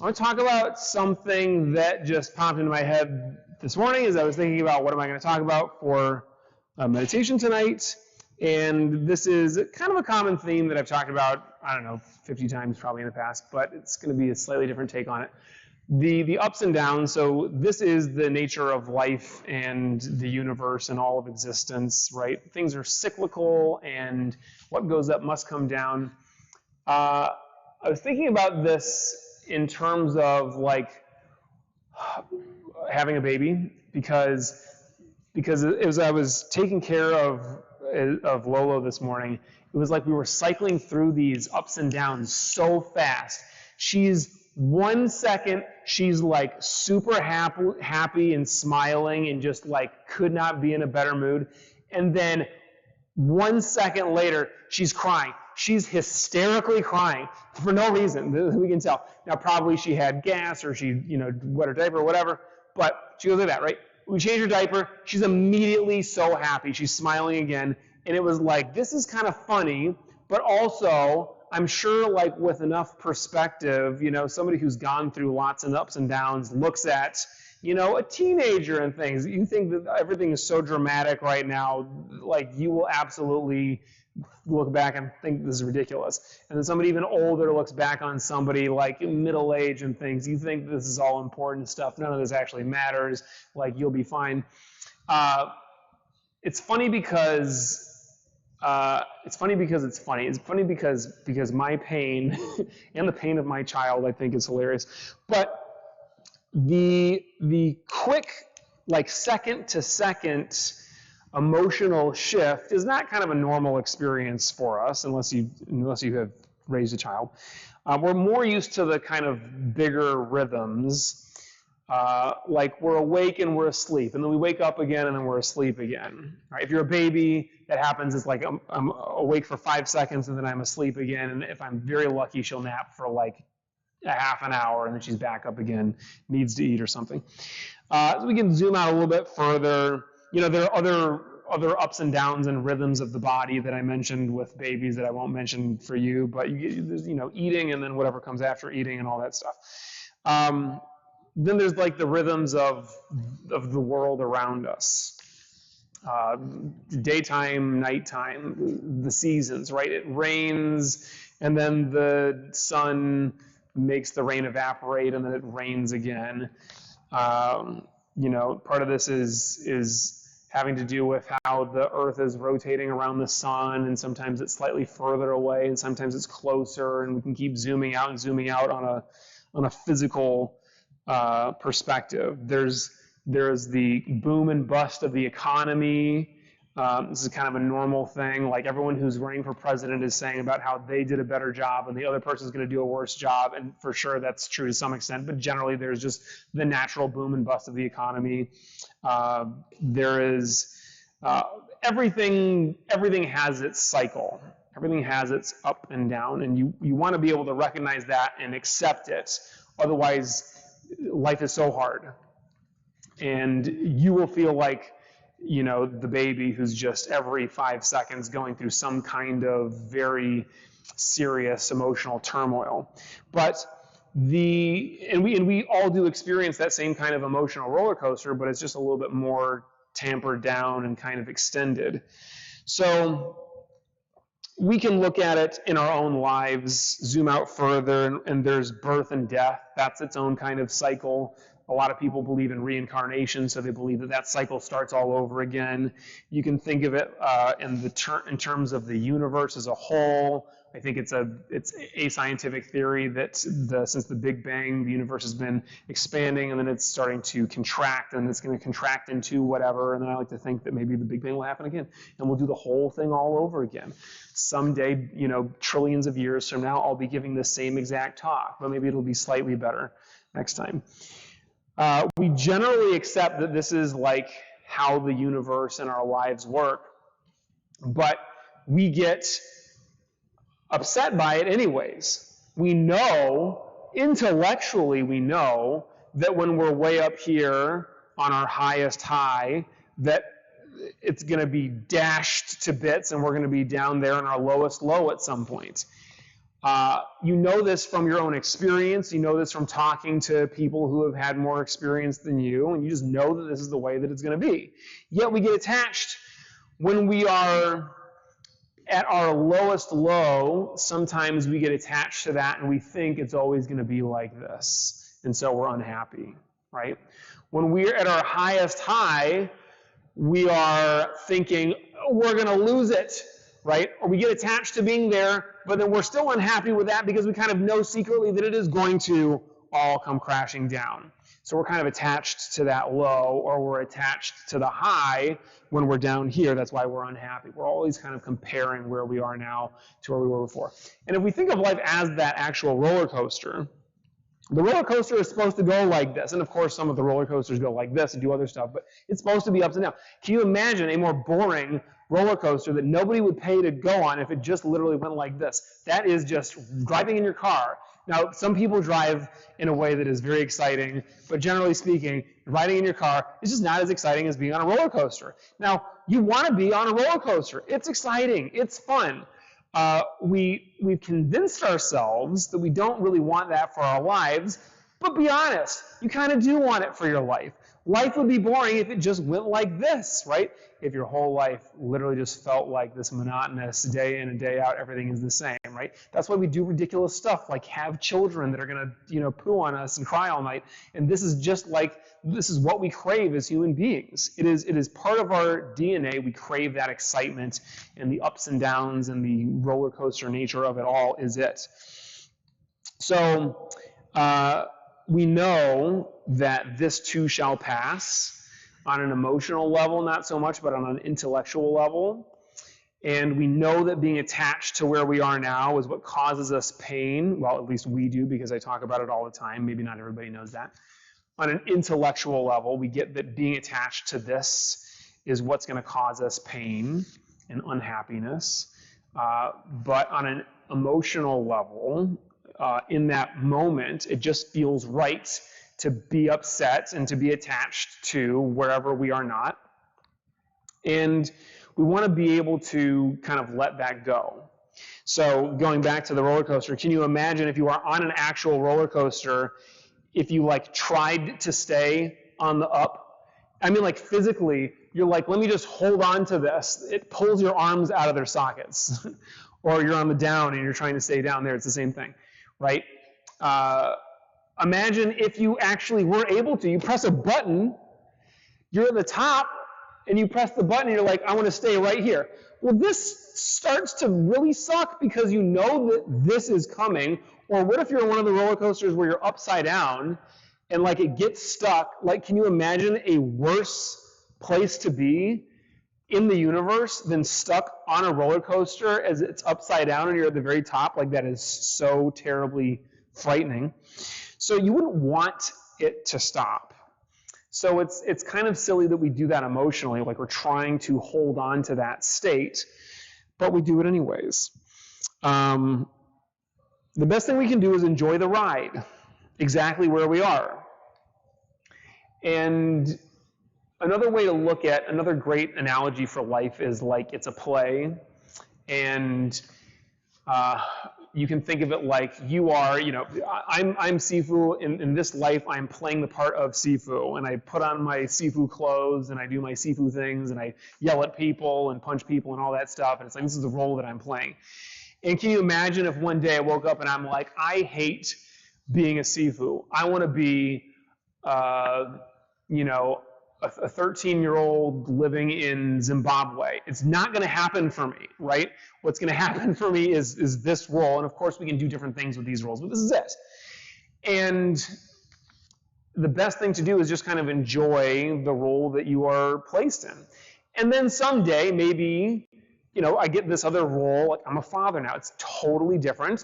I want to talk about something that just popped into my head this morning as I was thinking about what am I going to talk about for meditation tonight. And this is kind of a common theme that I've talked about, I don't know, 50 times probably in the past, but it's going to be a slightly different take on it. The ups and downs. So this is the nature of life and the universe and all of existence, right? Things are cyclical, and what goes up must come down. I was thinking about this in terms of like having a baby, because as I was taking care of Lolo this morning, it was like we were cycling through these ups and downs so fast. She's 1 second, she's like super happy and smiling and just like could not be in a better mood. And then 1 second later, she's crying. She's hysterically crying for no reason. We can tell. Now, probably she had gas or she, wet her diaper or whatever, but she goes like that, right? We change her diaper. She's immediately so happy. She's smiling again. And it was like, this is kind of funny, but also, I'm sure like with enough perspective, somebody who's gone through lots of ups and downs looks at, a teenager and things. You think that everything is so dramatic right now, like you will absolutely look back and think this is ridiculous. And then somebody even older looks back on somebody like middle age and things. You think this is all important stuff. None of this actually matters. Like you'll be fine. It's funny because it's funny because my pain and the pain of my child, I think, is hilarious. But the quick, like second to second emotional shift is not kind of a normal experience for us unless you have raised a child. We're more used to the kind of bigger rhythms, like we're awake and we're asleep, and then we wake up again and then we're asleep again. Right? If you're a baby, that happens. It's like I'm awake for 5 seconds and then I'm asleep again, and if I'm very lucky, she'll nap for like a half an hour and then she's back up again, needs to eat or something. So we can zoom out a little bit further. There are other ups and downs and rhythms of the body that I mentioned with babies that I won't mention for you, but there's, eating and then whatever comes after eating and all that stuff. Then there's like the rhythms of the world around us. Daytime, nighttime, the seasons, right? It rains and then the sun makes the rain evaporate and then it rains again. Part of this is having to do with how the earth is rotating around the sun, and sometimes it's slightly further away and sometimes it's closer, and we can keep zooming out on a physical perspective. There's the boom and bust of the economy. This is kind of a normal thing. Like everyone who's running for president is saying about how they did a better job and the other person's going to do a worse job. And for sure, that's true to some extent. But generally, there's just the natural boom and bust of the economy. There is everything has its cycle. Everything has its up and down. And you want to be able to recognize that and accept it. Otherwise, life is so hard. And you will feel like, the baby who's just every 5 seconds going through some kind of very serious emotional turmoil. But we all do experience that same kind of emotional roller coaster, but it's just a little bit more tampered down and kind of extended. So we can look at it in our own lives, zoom out further, and there's birth and death. That's its own kind of cycle. A lot of people believe in reincarnation, so they believe that cycle starts all over again. You can think of it in terms of the universe as a whole. I think it's a scientific theory that since the Big Bang, the universe has been expanding, and then it's starting to contract, and it's going to contract into whatever. And then I like to think that maybe the Big Bang will happen again, and we'll do the whole thing all over again. Someday, trillions of years from now, I'll be giving the same exact talk, but maybe it'll be slightly better next time. We generally accept that this is like how the universe and our lives work, but we get upset by it anyways. Intellectually we know that when we're way up here on our highest high, that it's going to be dashed to bits and we're going to be down there in our lowest low at some point. You know this from your own experience. You know this from talking to people who have had more experience than you, and you just know that this is the way that it's going to be. Yet we get attached when we are at our lowest low. Sometimes we get attached to that and we think it's always going to be like this, and so we're unhappy, right? When we're at our highest high, we are thinking, oh, we're going to lose it, right? Or we get attached to being there, but then we're still unhappy with that because we kind of know secretly that it is going to all come crashing down. So we're kind of attached to that low, or we're attached to the high when we're down here. That's why we're unhappy. We're always kind of comparing where we are now to where we were before. And if we think of life as that actual roller coaster, the roller coaster is supposed to go like this. And of course, some of the roller coasters go like this and do other stuff, but it's supposed to be ups and downs. Can you imagine a more boring roller coaster that nobody would pay to go on if it just literally went like this? That is just driving in your car. Now, some people drive in a way that is very exciting, but generally speaking, riding in your car is just not as exciting as being on a roller coaster. Now, you want to be on a roller coaster. It's exciting. It's fun. We've convinced ourselves that we don't really want that for our lives, but be honest, you kind of do want it for your life. Life would be boring if it just went like this, right? If your whole life literally just felt like this monotonous day in and day out, everything is the same, right? That's why we do ridiculous stuff like have children that are going to, poo on us and cry all night. And this is just like, this is what we crave as human beings. It is part of our DNA. We crave that excitement, and the ups and downs and the roller coaster nature of it all is it. So we know that this too shall pass on an emotional level, not so much, but on an intellectual level. And we know that being attached to where we are now is what causes us pain. Well, at least we do, because I talk about it all the time. Maybe not everybody knows that. On an intellectual level, we get that being attached to this is what's going to cause us pain and unhappiness. But on an emotional level, in that moment, it just feels right to be upset and to be attached to wherever we are not. And we want to be able to kind of let that go. So going back to the roller coaster, can you imagine if you are on an actual roller coaster, if you tried to stay on the up? I mean, physically, you're like, let me just hold on to this. It pulls your arms out of their sockets. Or you're on the down and you're trying to stay down there. It's the same thing, right? Imagine if you actually were able to. You press a button, you're at the top, and you press the button, and you're like, I want to stay right here. Well, this starts to really suck because you know that this is coming. Or what if you're on one of the roller coasters where you're upside down and it gets stuck? Can you imagine a worse place to be in the universe than stuck on a roller coaster as it's upside down and you're at the very top? That is so terribly frightening. So you wouldn't want it to stop. So it's kind of silly that we do that emotionally, we're trying to hold on to that state, but we do it anyways. The best thing we can do is enjoy the ride, exactly where we are. And another way to look at, another great analogy for life is it's a play, and you can think of it like you are, I'm Sifu. In this life, I'm playing the part of Sifu, and I put on my Sifu clothes, and I do my Sifu things, and I yell at people and punch people and all that stuff, and it's this is the role that I'm playing. And can you imagine if one day I woke up and I'm like, I hate being a Sifu. I want to be, a 13-year-old living in Zimbabwe. It's not going to happen for me, right? What's going to happen for me is this role. And of course, we can do different things with these roles, but this is it. And the best thing to do is just kind of enjoy the role that you are placed in. And then someday, maybe, I get this other role. I'm a father now. It's totally different.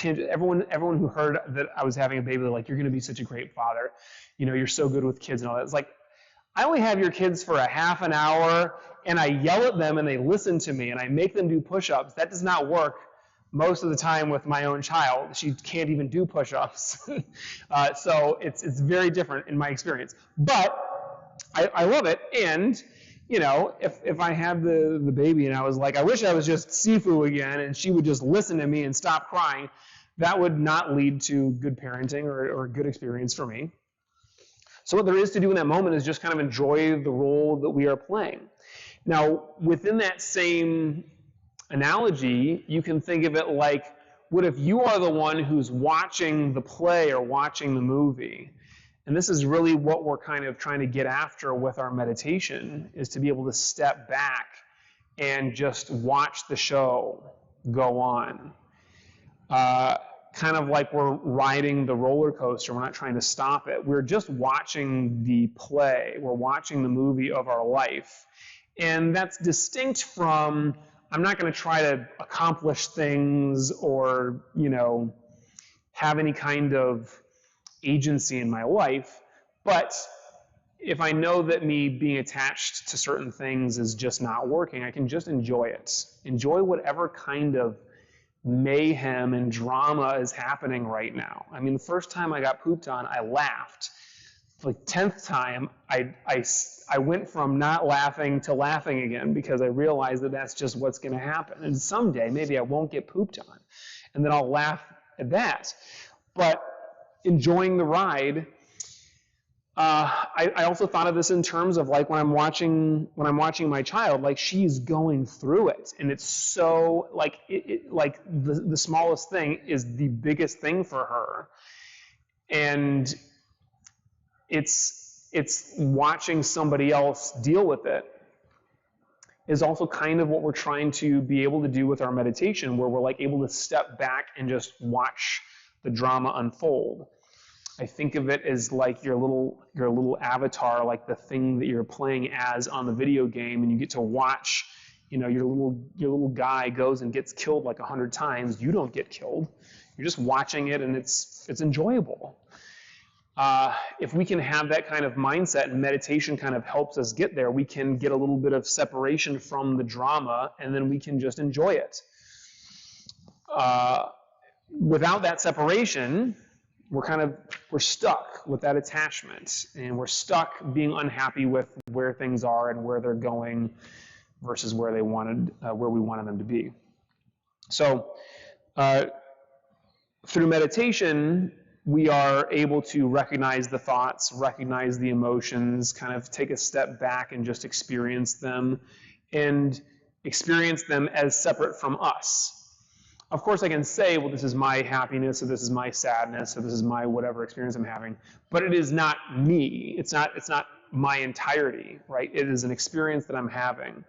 Everyone who heard that I was having a baby, they're like, you're going to be such a great father. You're so good with kids and all that. It's like, I only have your kids for a half an hour, and I yell at them, and they listen to me, and I make them do push-ups. That does not work most of the time with my own child. She can't even do push-ups. So it's very different in my experience. But I love it, and you know, if I had the baby and I was like, I wish I was just Sifu again, and she would just listen to me and stop crying, that would not lead to good parenting or a good experience for me. So what there is to do in that moment is just kind of enjoy the role that we are playing. Now, within that same analogy, you can think of it like, what if you are the one who's watching the play or watching the movie? And this is really what we're kind of trying to get after with our meditation, is to be able to step back and just watch the show go on. Kind of like we're riding the roller coaster. We're not trying to stop it. We're just watching the play. We're watching the movie of our life. And that's distinct from, I'm not going to try to accomplish things or, you know, have any kind of agency in my life. But if I know that me being attached to certain things is just not working, I can just enjoy it. Enjoy whatever kind of mayhem and drama is happening right now. I mean, the first time I got pooped on, I laughed. Like 10th time, I went from not laughing to laughing again, because I realized that that's just what's going to happen. And someday, maybe I won't get pooped on, and then I'll laugh at that. But enjoying the ride, I also thought of this in terms of like when I'm watching my child, like she's going through it, and it's so like like the smallest thing is the biggest thing for her, and it's watching somebody else deal with it is also kind of what we're trying to be able to do with our meditation, where we're like able to step back and just watch the drama unfold. I think of it as like your little avatar, like the thing that you're playing as on the video game, and you get to watch, you know, your little guy goes and gets killed like 100 times. You don't get killed. You're just watching it, and it's enjoyable. If we can have that kind of mindset, and meditation kind of helps us get there, we can get a little bit of separation from the drama, and then we can just enjoy it. Without that separation, we're stuck with that attachment, and we're stuck being unhappy with where things are and where they're going versus where we wanted them to be. So through meditation, we are able to recognize the thoughts, recognize the emotions, kind of take a step back and just experience them, and experience them as separate from us. Of course, I can say, well, this is my happiness, or this is my sadness, or this is my whatever experience I'm having, but it is not me. It's not my entirety, right? It is an experience that I'm having.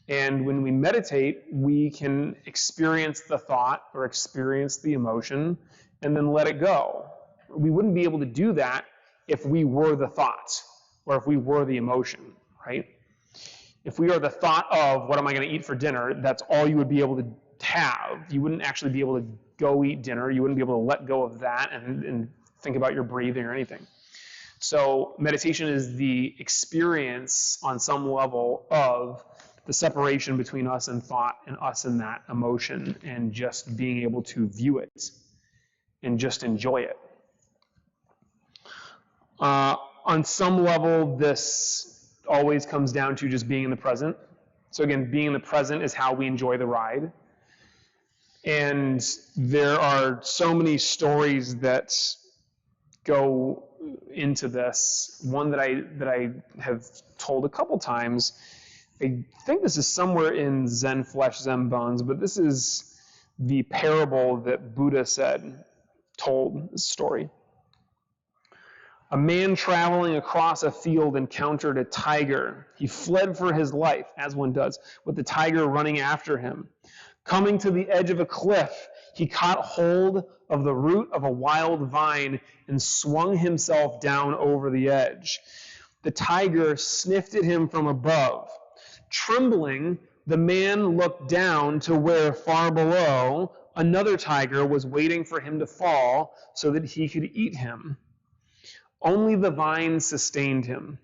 And when we meditate, we can experience the thought or experience the emotion and then let it go. We wouldn't be able to do that if we were the thought or if we were the emotion, right? If we are the thought of what am I going to eat for dinner, that's all you would be able to have. You wouldn't actually be able to go eat dinner. You wouldn't be able to let go of that and think about your breathing or anything. So meditation is the experience on some level of the separation between us and thought and us and that emotion, and just being able to view it and just enjoy it. On some level, this always comes down to just being in the present. So again, being in the present is how we enjoy the ride. And there are so many stories that go into this. One that I have told a couple times, I think this is somewhere in Zen Flesh, Zen Bones, but this is the parable that Buddha told this story. A man traveling across a field encountered a tiger. He fled for his life, as one does, with the tiger running after him. Coming to the edge of a cliff, he caught hold of the root of a wild vine and swung himself down over the edge. The tiger sniffed at him from above. Trembling, the man looked down to where, far below, another tiger was waiting for him to fall so that he could eat him. Only the vine sustained him.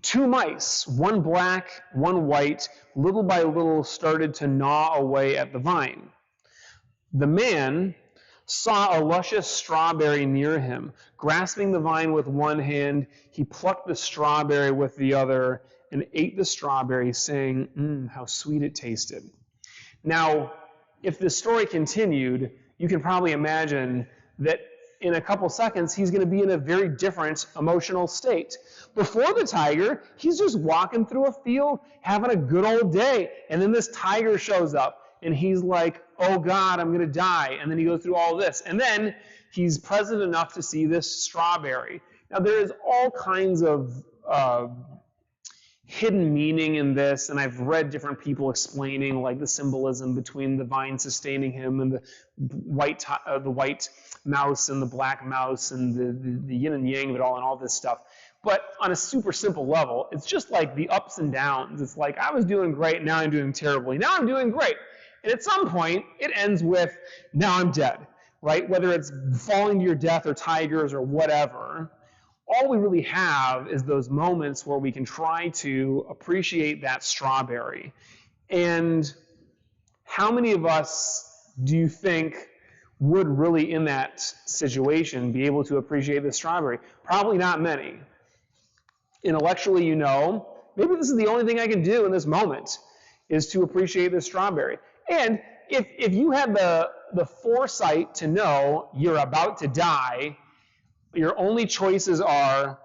2 mice, one black, one white, little by little started to gnaw away at the vine. The man saw a luscious strawberry near him. Grasping the vine with one hand, he plucked the strawberry with the other and ate the strawberry, saying, how sweet it tasted. Now, if the story continued, you can probably imagine that in a couple seconds, he's going to be in a very different emotional state. Before the tiger, he's just walking through a field, having a good old day. And then this tiger shows up, and he's like, oh God, I'm going to die. And then he goes through all this. And then he's present enough to see this strawberry. Now, there is all kinds of hidden meaning in this, and I've read different people explaining like the symbolism between the vine sustaining him and the white mouse and the black mouse and the yin and yang of it all and all this stuff. But on a super simple level, it's just like the ups and downs. It's like I was doing great, now I'm doing terribly. Now I'm doing great. And at some point, it ends with, now I'm dead, right? Whether it's falling to your death or tigers or whatever, all we really have is those moments where we can try to appreciate that strawberry. And how many of us do you think would really, in that situation, be able to appreciate the strawberry? Probably not many. Intellectually, you know, maybe this is the only thing I can do in this moment, is to appreciate the strawberry. And if you had the foresight to know you're about to die, your only choices are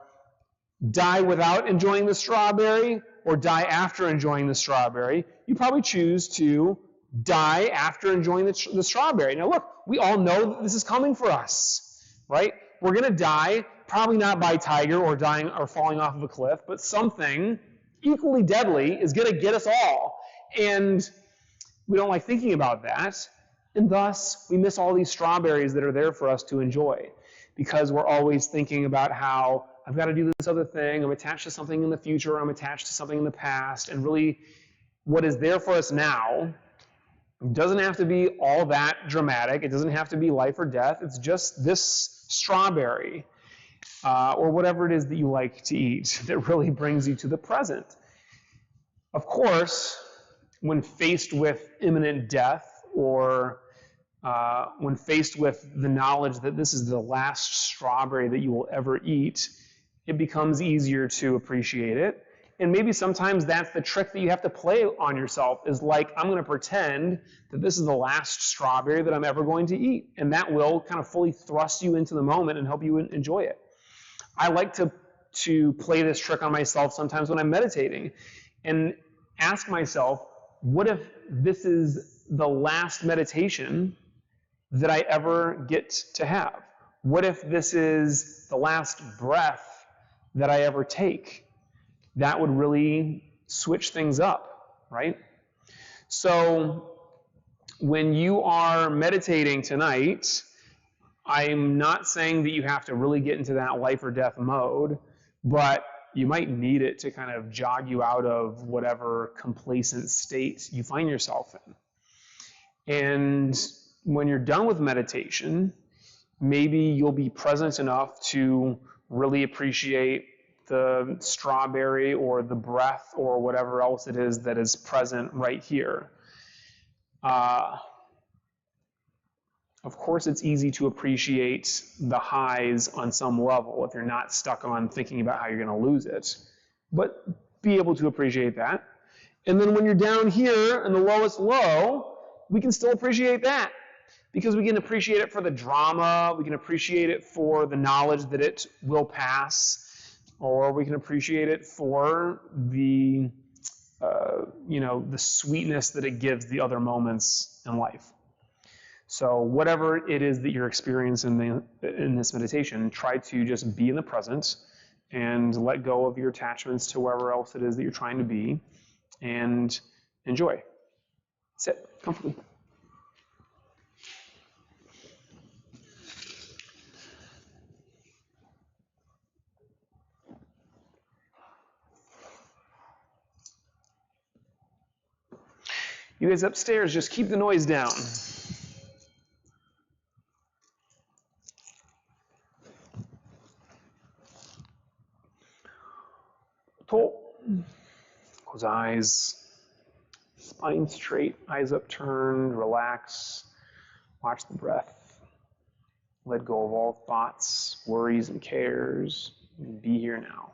die without enjoying the strawberry or die after enjoying the strawberry. You probably choose to die after enjoying the strawberry. Now look, we all know that this is coming for us, right? We're going to die, probably not by tiger or dying or falling off of a cliff, but something equally deadly is going to get us all. And we don't like thinking about that, and thus we miss all these strawberries that are there for us to enjoy, because we're always thinking about how I've got to do this other thing, I'm attached to something in the future, I'm attached to something in the past, and really what is there for us now doesn't have to be all that dramatic, it doesn't have to be life or death, it's just this strawberry, or whatever it is that you like to eat that really brings you to the present. Of course, when faced with imminent death, or when faced with the knowledge that this is the last strawberry that you will ever eat, it becomes easier to appreciate it. And maybe sometimes that's the trick that you have to play on yourself, is like, I'm going to pretend that this is the last strawberry that I'm ever going to eat. And that will kind of fully thrust you into the moment and help you enjoy it. I like to play this trick on myself sometimes when I'm meditating and ask myself, what if this is the last meditation that I ever get to have? What if this is the last breath that I ever take? That would really switch things up, right? So when you are meditating tonight, I'm not saying that you have to really get into that life or death mode, but you might need it to kind of jog you out of whatever complacent state you find yourself in. And when you're done with meditation, maybe you'll be present enough to really appreciate the strawberry or the breath or whatever else it is that is present right here. Of course, it's easy to appreciate the highs on some level if you're not stuck on thinking about how you're going to lose it. But be able to appreciate that. And then when you're down here in the lowest low, we can still appreciate that, because we can appreciate it for the drama, we can appreciate it for the knowledge that it will pass, or we can appreciate it for the the sweetness that it gives the other moments in life. So whatever it is that you're experiencing in this meditation, try to just be in the present and let go of your attachments to wherever else it is that you're trying to be, and enjoy. Sit comfortably. You guys upstairs, just keep the noise down. Close eyes, spine straight, eyes upturned, relax, watch the breath. let go of all thoughts, worries, and cares, and be here now.